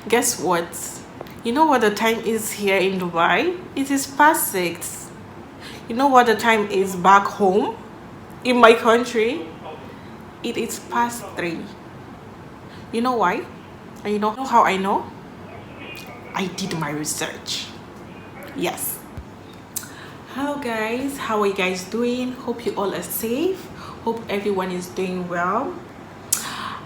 Guess what? You know what the time is here in Dubai? It is past 6. You know what the time is back home in my country? It is past 3. You know why? And you know how I know? I did my research. Yes. Hello guys, how are you guys doing? Hope you all are safe. Hope everyone is doing well.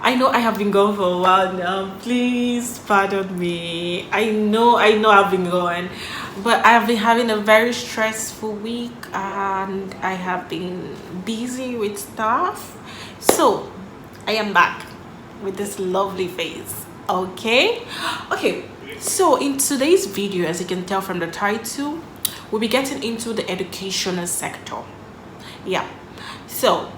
I know I have been gone for a while now. Please pardon me. I know I've been gone, but I have been having a very stressful week and I have been busy with stuff. So I am back with this lovely face. Okay. So in today's video, as you can tell from the title, we'll be getting into the educational sector. Yeah. So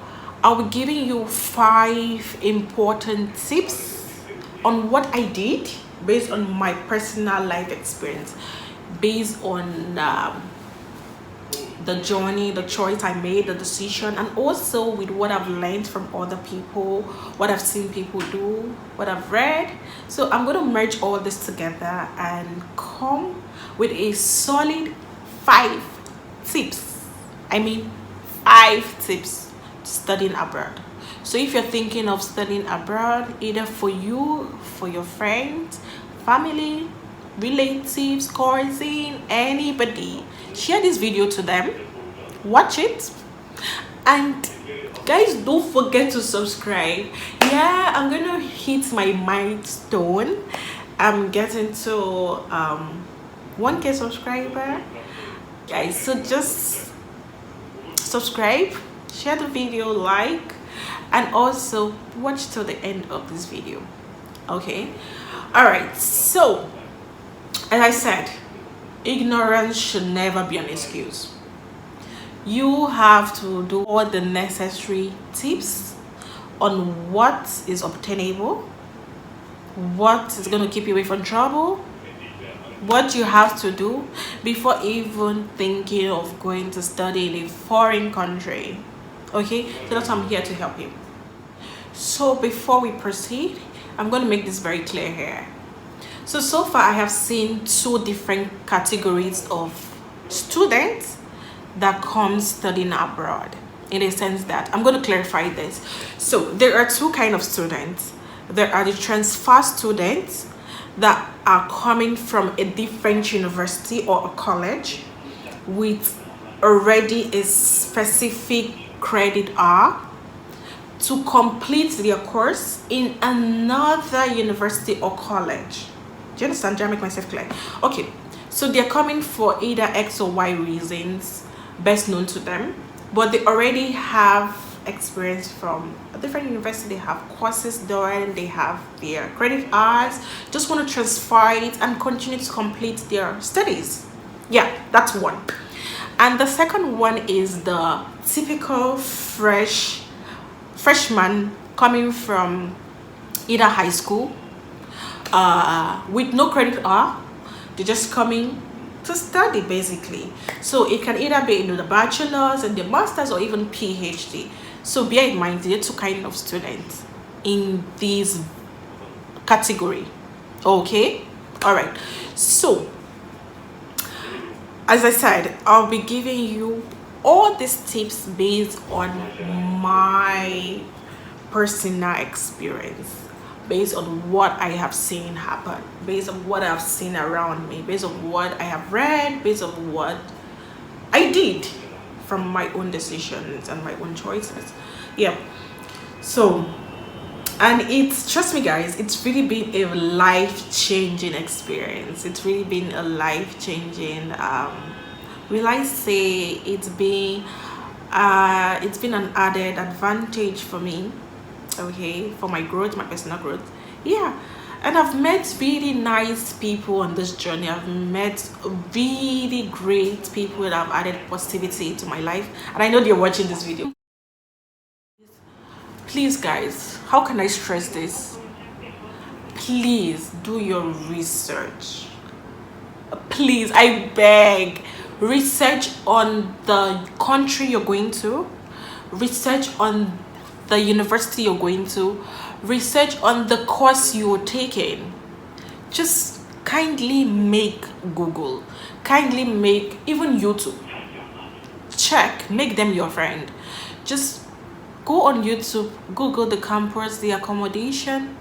I'll be giving you 5 important tips on what I did based on my personal life experience, based on the journey, the choice I made, the decision, and also with what I've learned from other people, what I've seen people do, what I've read. So I'm going to merge all this together and come with a solid 5 tips. 5 tips studying abroad. So if you're thinking of studying abroad, either for you, for your friends, family, relatives, cousin, anybody, share this video to them, watch it, and guys, don't forget to subscribe. Yeah, I'm gonna hit my milestone. I'm getting to 1K subscriber, guys, so just subscribe, share the video, like, and also watch till the end of this video. Okay, all right. So as I said, ignorance should never be an excuse. You have to do all the necessary tips on what is obtainable, what is going to keep you away from trouble, what you have to do before even thinking of going to study in a foreign country. Okay, so that's why I'm here to help you. So before we proceed, I'm going to make this very clear here. So far I have seen 2 different categories of students that come studying abroad, in a sense that I'm going to clarify this. So there are 2 kinds of students. There are the transfer students that are coming from a different university or a college with already a specific credit hour to complete their course in another university or college. Do you understand? Did I make myself clear? Okay, so they're coming for either X or Y reasons best known to them, but they already have experience from a different university. They have courses done, they have their credit hours, just want to transfer it and continue to complete their studies. Yeah, that's one. And the second one is the typical freshman coming from either high school with no credit hour. They're just coming to study basically. So it can either be the bachelor's and the master's or even PhD. So bear in mind, there are 2 kinds of students in this category. Okay, all right. So as I said, I'll be giving you all these tips based on my personal experience, based on what I have seen happen, based on what I've seen around me, based on what I have read, based on what I did from my own decisions and my own choices. Yeah. So, and it's, trust me guys, it's really been a life-changing experience. It's really been a life-changing will I say it's been an added advantage for me, okay, for my growth, my personal growth. Yeah. And I've met really nice people on this journey. I've met really great people that have added positivity to my life, and I know they're watching this video. Please guys, how can I stress this? Please do your research. Please, I beg, research on the country you're going to, research on the university you're going to, research on the course you're taking. just kindly make Google, kindly make even YouTube, check, make them your friend. Just go on YouTube, Google the campus, the accommodation,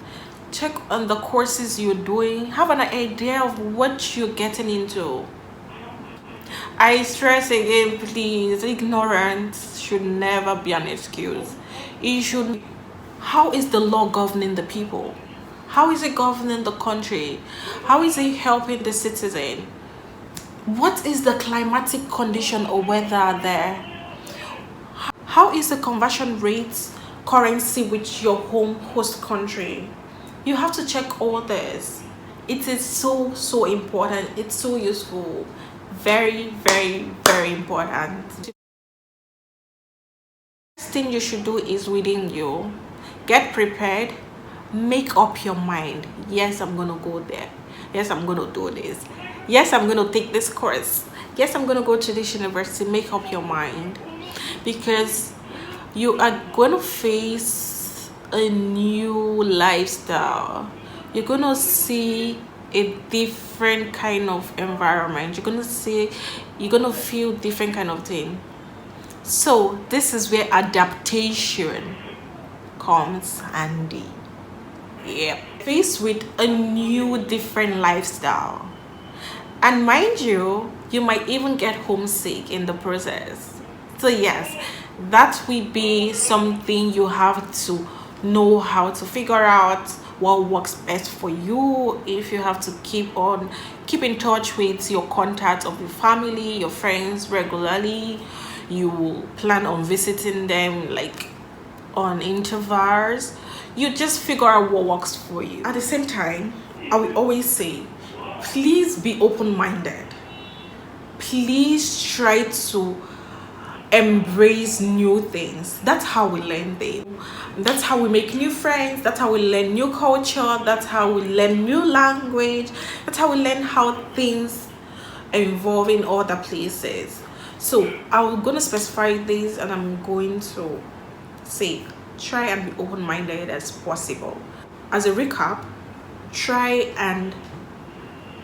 check on the courses you're doing, have an idea of what you're getting into. I stress again, please, ignorance should never be an excuse. It should. How is the law governing the people? How is it governing the country? How is it helping the citizen? What is the climatic condition or weather there? How is the conversion rate currency with your home host country? You have to check all this. It is so important. It's so useful. Very important. First thing you should do is within you. Get prepared. Make up your mind. Yes, I'm gonna go there. Yes, I'm gonna do this. Yes, I'm gonna take this course. Yes, I'm gonna go to this university. Make up your mind, because you are gonna face a new lifestyle. You're gonna see a different kind of environment. You're gonna feel different kind of thing. So this is where adaptation comes handy. Yeah, faced with a new different lifestyle, and mind you, you might even get homesick in the process. So yes, that will be something you have to know how to figure out what works best for you. If you have to keep in touch with your contacts of your family, your friends regularly, you plan on visiting them like on intervals. You just figure out what works for you. At the same time, I will always say, please be open-minded. Please try to embrace new things. That's how we learn things. That's how we make new friends. That's how we learn new culture. That's how we learn new language. That's how we learn how things evolve in other places. So I'm going to specify this, and I'm going to say, try and be open-minded as possible. As a recap, try and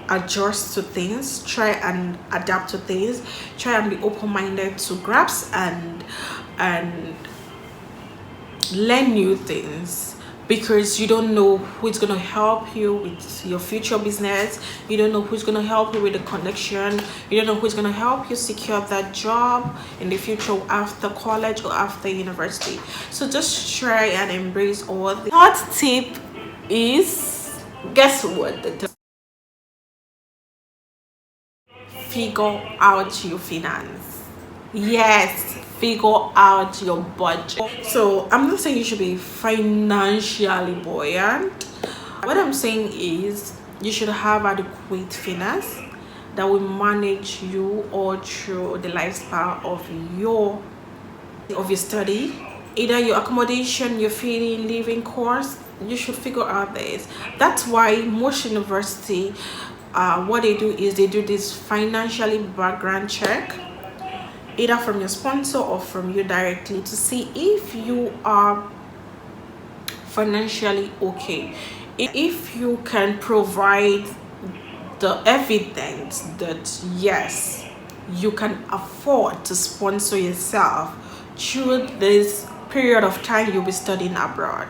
adjust to things, try and adapt to things, try and be open-minded to grasp and learn new things, because you don't know who's going to help you with your future business. You don't know who's going to help you with the connection. You don't know who's going to help you secure that job in the future after college or after university. So just try and embrace all. The third tip is, guess what? Figure out your finance. Yes, figure out your budget. So I'm not saying you should be financially buoyant. What I'm saying is you should have adequate finance that will manage you all through the lifestyle of your study, either your accommodation, your feeding, living course. You should figure out this. That's why most university, what they do is they do this financially background check, either from your sponsor or from you directly, to see if you are financially okay, if you can provide the evidence that yes, you can afford to sponsor yourself through this period of time you'll be studying abroad.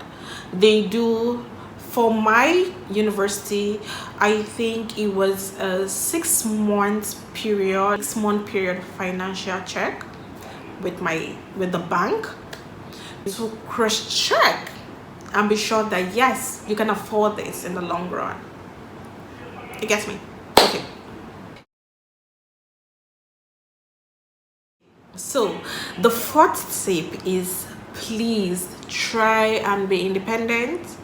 They do. For my university, I think it was a 6 month period financial check with the bank to cross check and be sure that yes, you can afford this in the long run. You get me? Okay. So the fourth tip is, please try and be independent.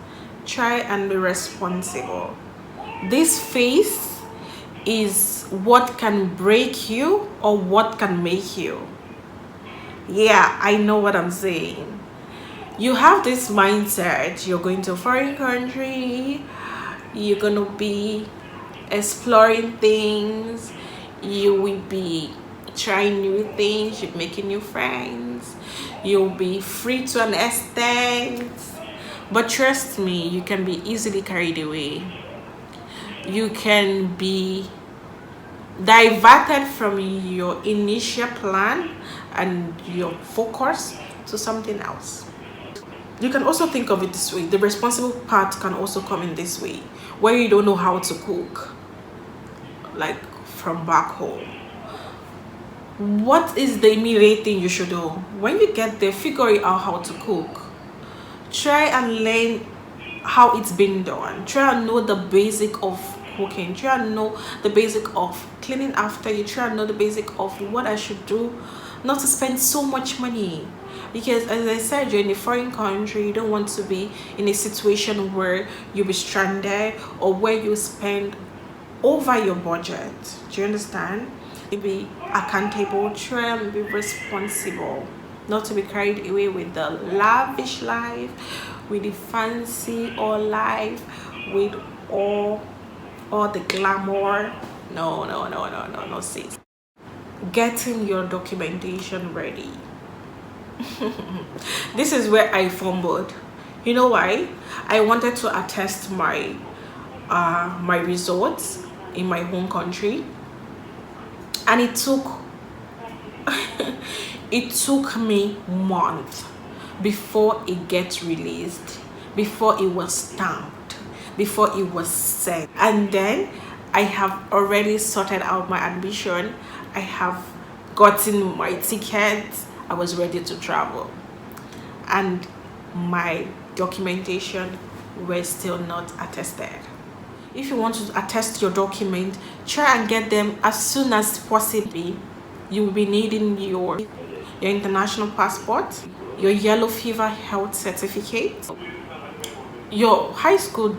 Try and be responsible. This phase is what can break you or what can make you. Yeah, I know what I'm saying. You have this mindset, you're going to a foreign country, you're going to be exploring things, you will be trying new things, you're making new friends, you'll be free to an extent. But trust me, you can be easily carried away. you can be diverted from your initial plan and your focus to something else. You can also think of it this way: the responsible part can also come in this way, where you don't know how to cook, like from back home. What is the immediate thing you should do? When you get there, figure out how to cook. Try and learn how it's been done. Try and know the basic of cooking. Try and know the basic of cleaning after you. Try and know the basic of what I should do not to spend so much money. Because as I said, you're in a foreign country, you don't want to be in a situation where you'll be stranded or where you spend over your budget. Do you understand? Be accountable, try and be responsible, not to be carried away with the lavish life, with the fancy or life, with all the glamour. No, sis. Getting your documentation ready. This is where I fumbled. You know why? I wanted to attest my my results in my home country, and it took it took me months before it gets released, before it was stamped, before it was sent. And then I have already sorted out my admission, I have gotten my ticket, I was ready to travel, and my documentation were still not attested. If you want to attest your document, try and get them as soon as possible. You will be needing your international passport, your yellow fever health certificate, your high school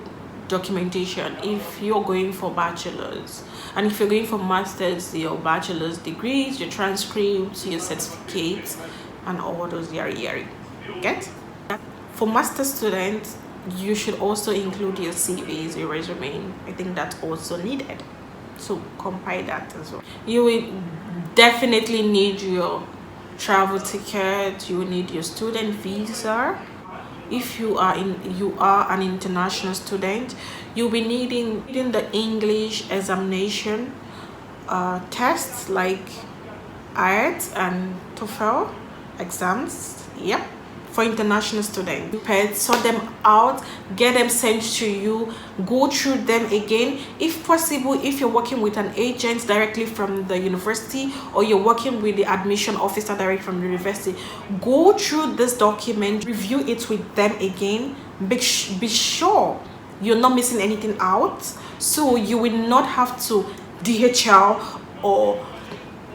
documentation if you're going for bachelor's, and if you're going for master's, your bachelor's degrees, your transcripts, your certificates, and all those yari. Get? For master students, you should also include your CVs, your resume. I think that's also needed, so compile that as well. You will definitely need your travel ticket, you will need your student visa. If you are an international student, you'll be needing the English examination tests like IELTS and TOEFL exams. Yep, for international students. Sort them out, get them sent to you, go through them again. If possible, if you're working with an agent directly from the university, or you're working with the admission officer directly from the university, go through this document, review it with them again. Be sure you're not missing anything out, so you will not have to DHL or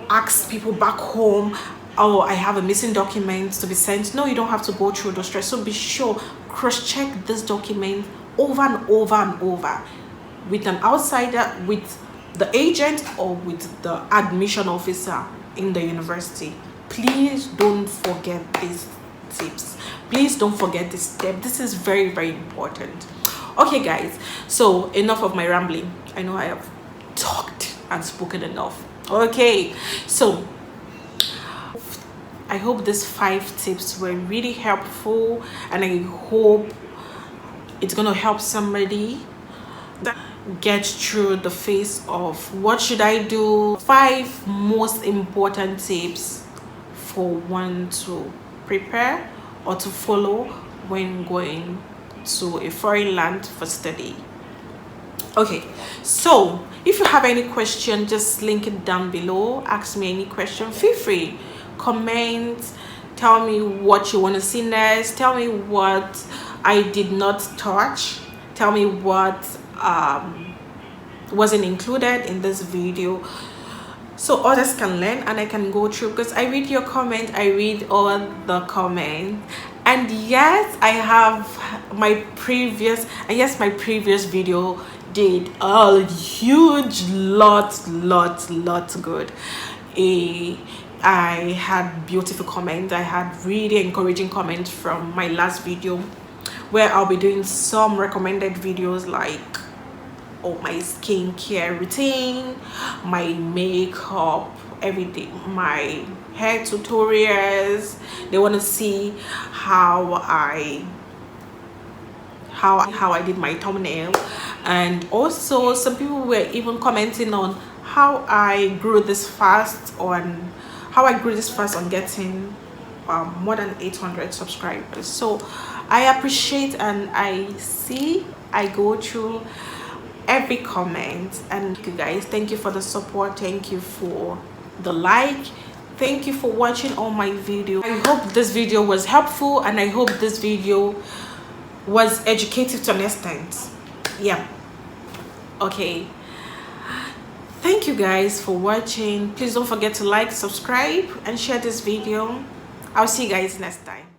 ask people back home, oh, I have a missing document to be sent. No, you don't have to go through those stress. So be sure, cross-check this document over and over and over with an outsider, with the agent, or with the admission officer in the university. Please don't forget these tips. Please don't forget this step. This is very, very important. Okay, guys, so enough of my rambling. I know I have talked and spoken enough. Okay, so I hope these 5 tips were really helpful, and I hope it's gonna help somebody get through the phase of what should I do. 5 most important tips for one to prepare or to follow when going to a foreign land for study. Okay, so if you have any question, just link it down below. Ask me any question, feel free. Comment, tell me what you want to see next, tell me what I did not touch, tell me what wasn't included in this video, so others can learn and I can go through, because I read your comment, I read all the comments. And yes, I have my previous video did a huge lot good. I had beautiful comments. I had really encouraging comments from my last video, where I'll be doing some recommended videos like, oh, my skincare routine, my makeup, everything, my hair tutorials. They want to see how how I did my thumbnail. And also some people were even commenting on how I grew this fast on getting more than 800 subscribers. So I appreciate, and I go through every comment. And you guys, thank you for the support, thank you for the like, thank you for watching all my videos. I hope this video was helpful, and I hope this video was educative to an extent. Yeah, okay, thank you guys for watching. Please don't forget to like, subscribe, and share this video. I'll see you guys next time.